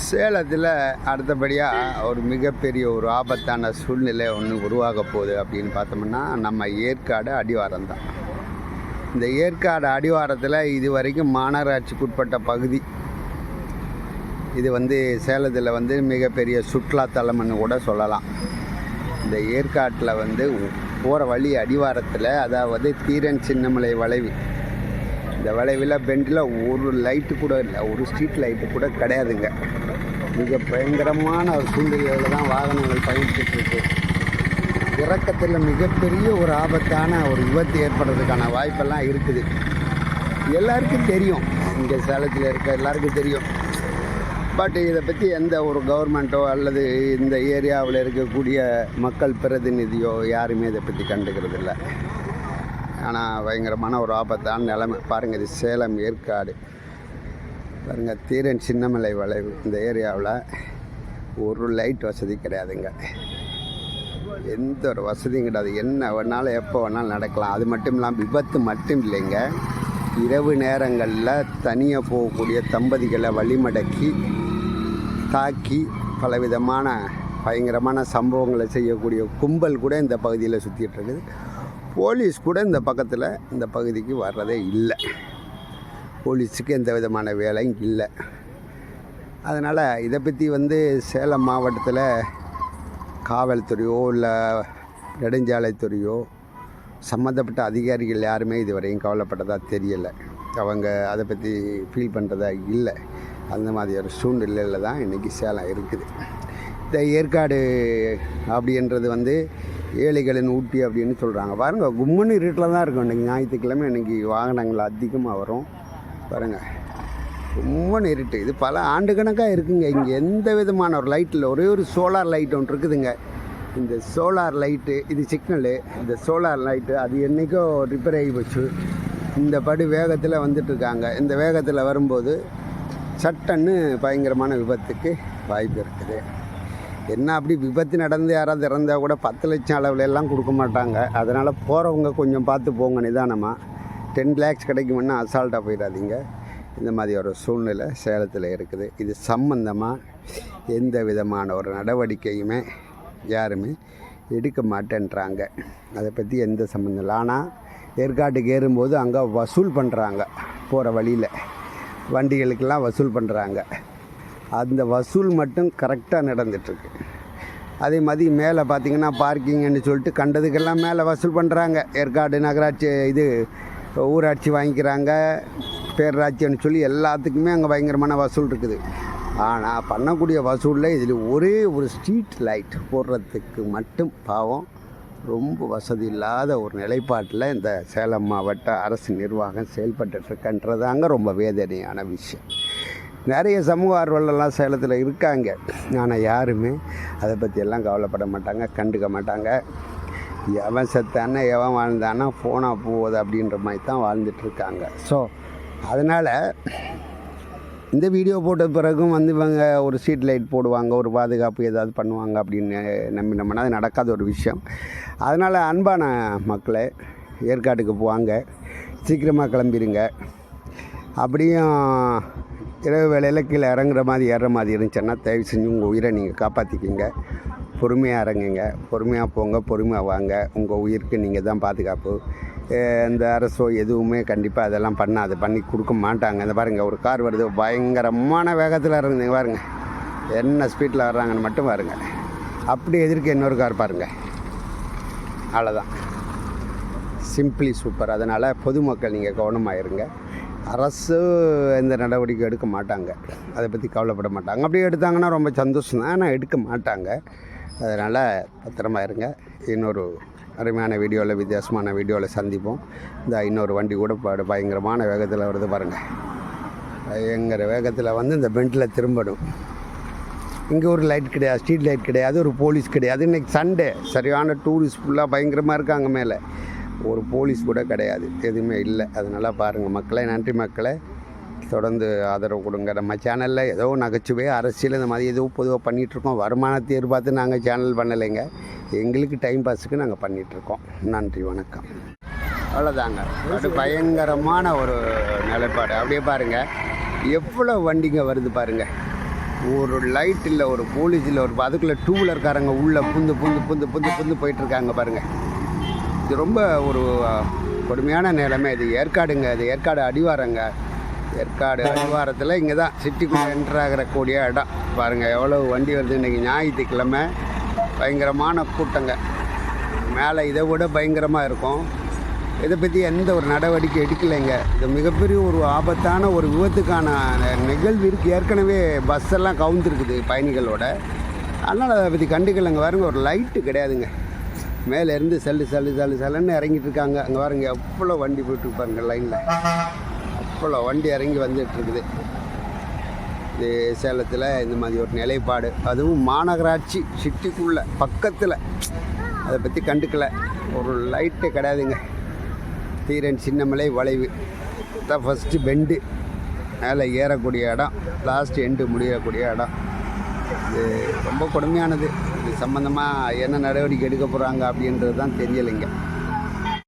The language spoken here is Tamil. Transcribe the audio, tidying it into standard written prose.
சேலத்தில் அடுத்தபடியாக ஒரு மிகப்பெரிய ஒரு ஆபத்தான சூழ்நிலை ஒன்று உருவாக போகுது அப்படின்னு பார்த்தோம்னா நம்ம ஏற்காடு அடிவாரம் தான். இந்த ஏற்காடு அடிவாரத்தில் இது வரைக்கும் மாநகராட்சிக்குட்பட்ட பகுதி. இது சேலத்தில் மிகப்பெரிய சுற்றுலாத்தலம்னு கூட சொல்லலாம். இந்த ஏற்காட்டில் போகிற வழி அடிவாரத்தில், அதாவது தீரன் சின்னமலை வளைவு, இந்த வளைவில் பெண்டில் ஒரு லைட்டு கூட இல்லை, ஒரு ஸ்ட்ரீட் லைட்டு கூட கிடையாதுங்க. மிக பயங்கரமான ஒரு சூழ்நிலையில் தான் வாகனங்கள் பயணிச்சுட்ருக்கு. இறக்கத்தில் மிகப்பெரிய ஒரு ஆபத்தான ஒரு விபத்து ஏற்படுறதுக்கான வாய்ப்பெல்லாம் இருக்குது. எல்லாருக்கும் தெரியும், இங்கே சேலத்தில் இருக்க எல்லாருக்கும் தெரியும். பட் இதை பற்றி எந்த ஒரு கவர்மெண்ட்டோ அல்லது இந்த ஏரியாவில் இருக்கக்கூடிய மக்கள் பிரதிநிதியோ யாருமே இதை பற்றி கண்டுக்கிறது இல்லை. ஆனால் பயங்கரமான ஒரு ஆபத்தான நிலைமை பாருங்கள். இது சேலம் ஏற்காடு பாருங்கள், தீரன் சின்னமலை வளைவு. இந்த ஏரியாவில் ஒரு லைட் வசதி கிடையாதுங்க, எந்த ஒரு வசதியும் கிடையாது. என்ன வேணாலும் எப்போ வேணாலும் நடக்கலாம். அது மட்டும் இல்லாமல் விபத்து மட்டும் இல்லைங்க, இரவு நேரங்களில் தனியாக போகக்கூடிய தம்பதிகளை வழிமடக்கி தாக்கி பலவிதமான பயங்கரமான சம்பவங்களை செய்யக்கூடிய கும்பல் கூட இந்த பகுதியில் சுற்றிட்டு இருக்குது. போலீஸ் கூட இந்த பகுதிக்கு வர்றதே இல்லை. போலீஸுக்கு எந்த விதமான வேலையும் இல்லை. அதனால் இதை பற்றி சேலம் மாவட்டத்தில் காவல்துறையோ இல்லை நெடுஞ்சாலைத்துறையோ சம்மந்தப்பட்ட அதிகாரிகள் யாருமே இதுவரையும் கவலைப்பட்டதாக தெரியலை. அவங்க அதை பற்றி ஃபீல் பண்ணுறதா இல்லை. அந்த மாதிரி ஒரு சூழ்நிலையில் தான் இன்றைக்கி சேலம் இருக்குது. இந்த ஏற்காடு அப்படின்றது ஏழைகளின் ஊட்டி அப்படின்னு சொல்கிறாங்க. பாருங்கள், கும்முன்னு இருட்டில் தான் இருக்கும். இன்றைக்கி ஞாயிற்றுக்கிழமை, இன்றைக்கி வாகனங்கள் அதிகமாக வரும். பாருங்கள், கும்முன்னு இருட்டு. இது பல ஆண்டு கணக்காக இருக்குங்க. இங்கே எந்த விதமான ஒரு லைட்டில் ஒரே ஒரு சோலார் லைட் ஒன்று இருக்குதுங்க. இந்த சோலார் லைட்டு, இது சிக்னலு. இந்த சோலார் லைட்டு அது என்றைக்கோ ரிப்பேர் ஆகி போச்சு. இந்த படி வேகத்தில் வந்துட்டுருக்காங்க. இந்த வேகத்தில் வரும்போது சட்டன்னு பயங்கரமான விபத்துக்கு வாய்ப்பு இருக்குது. என்ன அப்படி விபத்து நடந்து யாராவது இறந்தால் கூட 10 லட்சம் அளவில் எல்லாம் கொடுக்க மாட்டாங்க. அதனால் போகிறவங்க கொஞ்சம் பார்த்து போங்க நிதானமாக. 10 lakhs கிடைக்குமுன்னா அசால்ட்டாக போயிடாதீங்க. இந்த மாதிரி ஒரு சூழ்நிலை சேலத்தில் இருக்குது. இது சம்பந்தமாக எந்த விதமான ஒரு நடவடிக்கையுமே யாருமே எடுக்க மாட்டேன்றாங்க. அதை பற்றி எந்த சம்மந்தம் இல்லை. ஆனால் ஏற்காட்டுக்கு ஏறும்போது அங்கே வசூல் பண்ணுறாங்க. போகிற வழியில் வண்டிகளுக்கெல்லாம் வசூல் பண்ணுறாங்க. அந்த வசூல் மட்டும் கரெக்டாக நடந்துகிட்ருக்கு. அதே மாதிரி மேலே பார்த்திங்கன்னா பார்க்கிங்னு சொல்லிட்டு கண்டதுக்கெல்லாம் மேலே வசூல் பண்ணுறாங்க. ஏற்காடு நகராட்சி இது ஊராட்சி வாங்கிக்கிறாங்க, பேரூராட்சின்னு சொல்லி எல்லாத்துக்குமே அங்கே பயங்கரமான வசூல் இருக்குது. ஆனால் பண்ணக்கூடிய வசூலில் இதில் ஒரே ஒரு ஸ்ட்ரீட் லைட் போடுறதுக்கு மட்டும் பாவம் ரொம்ப வசதி இல்லாத ஒரு நிலைப்பாட்டில் இந்த சேலம் மாவட்ட அரசு நிர்வாகம் செயல்பட்டுருக்கன்றதாங்க ரொம்ப வேதனையான விஷயம். நிறைய சமூக ஆர்வலெல்லாம் சேலத்தில் இருக்காங்க. ஆனால் யாருமே அதை பற்றியெல்லாம் கவலைப்பட மாட்டாங்க, கண்டுக்க மாட்டாங்க. எவன் செத்தானே எவன் வாழ்ந்தானா ஃபோனாக போகுது அப்படின்ற மாதிரி தான் வாழ்ந்துட்டுருக்காங்க. ஸோ அதனால் இந்த வீடியோ போட்ட பிறகும் இவங்க ஒரு ஸ்ட்ரீட் லைட் போடுவாங்க, ஒரு பாதுகாப்பு ஏதாவது பண்ணுவாங்க அப்படின்னு நம்பினோம்னா அது நடக்காத ஒரு விஷயம். அதனால் அன்பான மக்களே, ஏற்காட்டுக்கு போவாங்க, சீக்கிரமாக கிளம்பிடுங்க. அப்படியும் இரவு வேளையில் கீழே இறங்குற மாதிரி ஏறுற மாதிரி இருந்துச்சுன்னா தயவு செஞ்சு உங்கள் உயிரை நீங்கள் காப்பாற்றிக்கிங்க. பொறுமையாக இறங்குங்க, பொறுமையாக போங்க, பொறுமையாக வாங்க. உங்கள் உயிருக்கு நீங்கள் தான் பாதுகாப்பு. இந்த அரசோ எதுவுமே கண்டிப்பாக அதெல்லாம் பண்ணி கொடுக்க மாட்டாங்க. இந்த பாருங்கள், ஒரு கார் வருது, பயங்கரமான வேகத்தில் இறங்குங்க. பாருங்கள் என்ன ஸ்பீட்டில் வர்றாங்கன்னு மட்டும் பாருங்கள். அப்படி எதிர்க்க இன்னொரு கார் பாருங்கள். அவ்வளோதான், சிம்பிளி சூப்பர். அதனால் பொதுமக்கள் நீங்கள் கவனமாக இருங்க. அரசு எந்த நடவடிக்கை எடுக்க மாட்டாங்க, அதை பற்றி கவலைப்பட மாட்டாங்க. அப்படி எடுத்தாங்கன்னா ரொம்ப சந்தோஷம் தான், ஆனால் எடுக்க மாட்டாங்க. அதனால் பத்திரமா இருங்க. இன்னொரு அருமையான வீடியோவில், வித்தியாசமான வீடியோவில் சந்திப்போம். இந்த இன்னொரு வண்டி கூட பயங்கரமான வேகத்தில் வருது பாருங்கள். பயங்கர வேகத்தில் இந்த பெண்டில் திரும்பணும். இங்கே ஒரு லைட் கிடையாது, ஸ்ட்ரீட் லைட் கிடையாது, ஒரு போலீஸ் கிடையாது. இன்றைக்கி சண்டே, சரியான டூரிஸ்ட் ஃபுல்லாக பயங்கரமாக இருக்காங்க. மேலே ஒரு போலீஸ் கூட கிடையாது, எதுவுமே இல்லை. அதனால் பாருங்கள் மக்களே, நன்றி மக்களே, தொடர்ந்து ஆதரவு கொடுங்க. நம்ம சேனலில் ஏதோ நகைச்சுவை அரசியல் இந்த மாதிரி ஏதோ பொதுவாக பண்ணிகிட்ருக்கோம். வருமானத்தை எதிர்பார்த்து நாங்கள் சேனல் பண்ணலைங்க, எங்களுக்கு டைம் பாஸுக்கு நாங்கள் பண்ணிகிட்ருக்கோம். நன்றி, வணக்கம். அவ்வளோதாங்க. அது பயங்கரமான ஒரு நிலைப்பாடு. அப்படியே பாருங்கள் எவ்வளோ வண்டிங்க வருது பாருங்கள். ஒரு லைட் இல்லை, ஒரு போலீஸ் இல்லை, ஒரு அதுக்குள்ளே டூ வீலர்காரங்க உள்ளே புந்து போயிட்டுருக்காங்க பாருங்கள். இது ரொம்ப ஒரு கொடுமையான நிலைமை. இது ஏற்காடுங்க, இது ஏற்காடு அடிவாரங்க. ஏற்காடு அடிவாரத்தில் இங்கே தான் சிட்டிக்குள்ளே என்ட்ராகக்கூடிய இடம். பாருங்கள் எவ்வளோ வண்டி வருது. இன்றைக்கி ஞாயிற்றுக்கிழமை பயங்கரமான கூட்டங்க. மேலே இதை விட பயங்கரமாக இருக்கும். இதை பற்றி எந்த ஒரு நடவடிக்கை எடுக்கலைங்க. இது மிகப்பெரிய ஒரு ஆபத்தான ஒரு விபத்துக்கான நிகழ்வு இருக்குது. ஏற்கனவே பஸ்ஸெல்லாம் கவுந்துருக்குது பயணிகளோட. அதனால் அதை பற்றி கண்டுக்கலைங்க. பாருங்க ஒரு லைட்டு கிடையாதுங்க. மேலேருந்து சல்லுன்னு இறங்கிட்டு இருக்காங்க. அங்கே பாருங்க எவ்வளோ வண்டி போயிட்டு பாருங்க லைனில். அவ்வளோ வண்டி இறங்கி வந்துட்டுருக்குது. இது சேலத்தில் இந்த மாதிரி ஒரு நிலைப்பாடு, அதுவும் மாநகராட்சி சிட்டிக்குள்ளே பக்கத்தில். அதை பற்றி கண்டுக்கலை. ஒரு லைட்டே கிடையாதுங்க. தீரன் சின்னமலை வளைவு தான் ஃபஸ்ட்டு பெண்டு. மேலே ஏறக்கூடிய இடம், லாஸ்ட் எண்டு முடியக்கூடிய இடம். இது ரொம்ப கொடுமையானது. இது சம்மந்தமாக என்ன நடவடிக்கை எடுக்க போகிறாங்க அப்படின்றது தான் தெரியலைங்க.